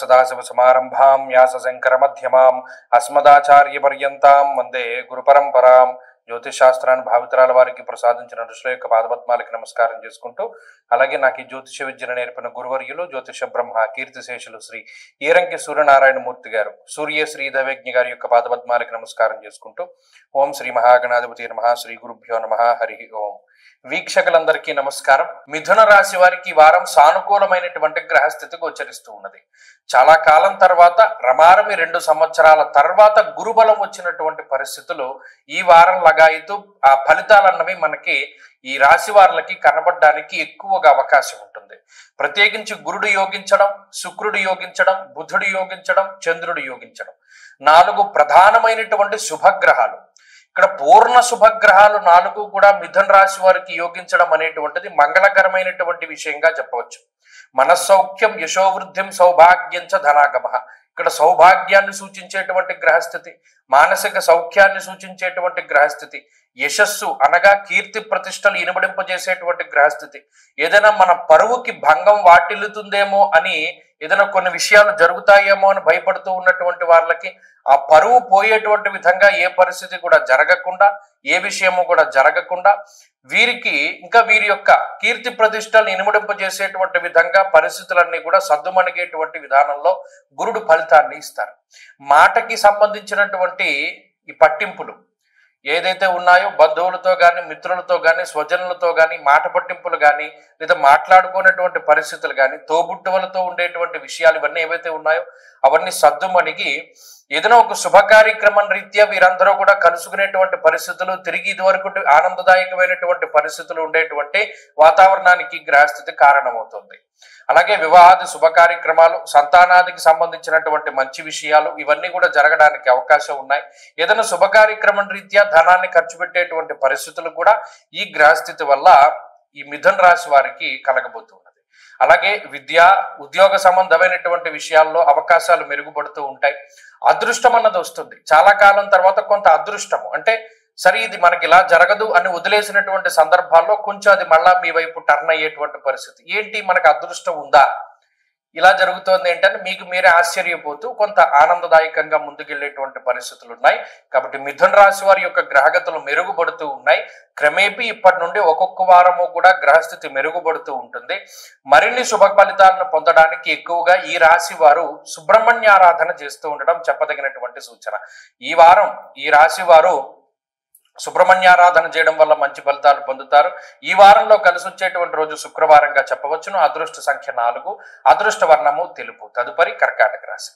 सदाशिवसमारम्भां व्यासशङ्करमध्यमाम् अस्मदाचार्यपर्यन्तां వందే గురుపరంపరాం. జ్యోతిష్ శాస్త్రాన్ని భావితరాల వారికి ప్రసాదించిన ఋషుల యొక్క పాదపద్మాలకి నమస్కారం చేసుకుంటూ, అలాగే నాకు ఈ జ్యోతిష విద్యను నేర్పిన గురువర్యులు జ్యోతిష బ్రహ్మ కీర్తిశేషులు శ్రీ ఈరంకి సూర్యనారాయణ మూర్తి గారు, సూర్య శ్రీ దైవజ్ఞ గారి యొక్క పాదపద్మాలకి నమస్కారం చేసుకుంటూ, ఓం శ్రీ మహాగణాధిపతి నమః, శ్రీ గురుభ్యో నమః, హరి ఓం. వీక్షకులందరికీ నమస్కారం. మిథున రాశి వారికి ఈ వారం సానుకూలమైనటువంటి గ్రహస్థితి గోచరిస్తూ ఉన్నది. చాలా కాలం తర్వాత, రమారమి 2 సంవత్సరాల తర్వాత గురుబలం వచ్చినటువంటి పరిస్థితులు ఈ వారం లగాయితూ ఆ ఫలితాలన్నవి మనకి ఈ రాశి వారులకి కనబడడానికి ఎక్కువగా అవకాశం ఉంటుంది. ప్రత్యేకించి గురుడు యోగించడం, శుక్రుడు యోగించడం, బుధుడు యోగించడం, చంద్రుడు యోగించడం, 4 ప్రధానమైనటువంటి శుభగ్రహాలు. ఇక్కడ పూర్ణ శుభగ్రహాలు 4 కూడా మిథున రాశి వారికి యోగించడం అనేటువంటిది మంగళకరమైనటువంటి విషయంగా చెప్పవచ్చు. మనస్సౌఖ్యం, యశోవృద్ధిం, సౌభాగ్యం చ ధనాగమ. ఇక్కడ సౌభాగ్యాన్ని సూచించేటువంటి గ్రహస్థితి, మానసిక సౌఖ్యాన్ని సూచించేటువంటి గ్రహస్థితి, యశస్సు అనగా కీర్తి ప్రతిష్టలు ఇనుమడింపజేసేటువంటి గ్రహస్థితి. ఏదైనా మన పరువుకి భంగం వాటిల్లుతుందేమో అని, ఏదైనా కొన్ని విషయాలు జరుగుతాయేమో అని భయపడుతూ ఉన్నటువంటి వాళ్ళకి ఆ పరువు పోయేటువంటి విధంగా ఏ పరిస్థితి కూడా జరగకుండా, ఏ విషయము కూడా జరగకుండా, వీరికి ఇంకా వీరి యొక్క కీర్తి ప్రతిష్టలను ఇనుమడింపజేసేటువంటి విధంగా పరిస్థితులన్నీ కూడా సద్దుమణిగేటువంటి విధానంలో గురుడు ఫలితాన్ని ఇస్తారు. మాటకి సంబంధించినటువంటి ఈ పట్టింపులు ఏదైతే ఉన్నాయో, బంధువులతో కానీ, మిత్రులతో కానీ, స్వజనులతో కానీ మాట పట్టింపులు కానీ, లేదా మాట్లాడుకునేటువంటి పరిస్థితులు కానీ, తోబుట్టువులతో ఉండేటువంటి విషయాలు ఇవన్నీ ఏవైతే ఉన్నాయో అవన్నీ సద్దుమణిగి ఏదైనా ఒక శుభ కార్యక్రమం రీత్యా వీరందరూ కూడా కలుసుకునేటువంటి పరిస్థితులు, తిరిగి ఇదివరకు ఆనందదాయకమైనటువంటి పరిస్థితులు ఉండేటువంటి వాతావరణానికి గ్రహస్థితి కారణమవుతుంది. అలాగే వివాహాది శుభ కార్యక్రమాలు, సంతానాదికి సంబంధించినటువంటి మంచి విషయాలు ఇవన్నీ కూడా జరగడానికి అవకాశం ఉన్నాయి. ఏదైనా శుభ కార్యక్రమం రీత్యా ధనాన్ని ఖర్చు పెట్టేటువంటి పరిస్థితులు కూడా ఈ గ్రహస్థితి వల్ల ఈ మిథున రాశి వారికి కలగబోతున్నది. అలాగే విద్య, ఉద్యోగ సంబంధమైనటువంటి విషయాల్లో అవకాశాలు మెరుగుపడుతూ ఉంటాయి. అదృష్టం అన్నది వస్తుంది. చాలా కాలం తర్వాత కొంత అదృష్టము అంటే, సరే ఇది మనకి ఇలా జరగదు అని వదిలేసినటువంటి సందర్భాల్లో కొంచెం అది మళ్ళా మీ వైపు టర్న్ అయ్యేటువంటి పరిస్థితి. ఏంటి మనకు అదృష్టం ఉందా, ఇలా జరుగుతోంది ఏంటంటే మీకు మీరే ఆశ్చర్యపోతూ కొంత ఆనందదాయకంగా ముందుకెళ్లేటువంటి పరిస్థితులు ఉన్నాయి. కాబట్టి మిథున రాశి వారి యొక్క గ్రహగతులు మెరుగుపడుతూ ఉన్నాయి. క్రమేపీ ఇప్పటి నుండి ఒక్కొక్క వారము కూడా గ్రహస్థితి మెరుగుపడుతూ ఉంటుంది. మరిన్ని శుభ ఫలితాలను పొందడానికి ఎక్కువగా ఈ రాశి వారు సుబ్రహ్మణ్యారాధన చేస్తూ ఉండడం చెప్పదగినటువంటి సూచన. ఈ వారం ఈ రాశి వారు సుబ్రహ్మణ్యారాధన చేయడం వల్ల మంచి ఫలితాలు పొందుతారు. ఈ వారంలో కలిసి వచ్చేటువంటి రోజు శుక్రవారంగా చెప్పవచ్చును. అదృష్ట సంఖ్య 4, అదృష్ట వర్ణము తెలుపు. తదుపరి కర్కాటక రాశి.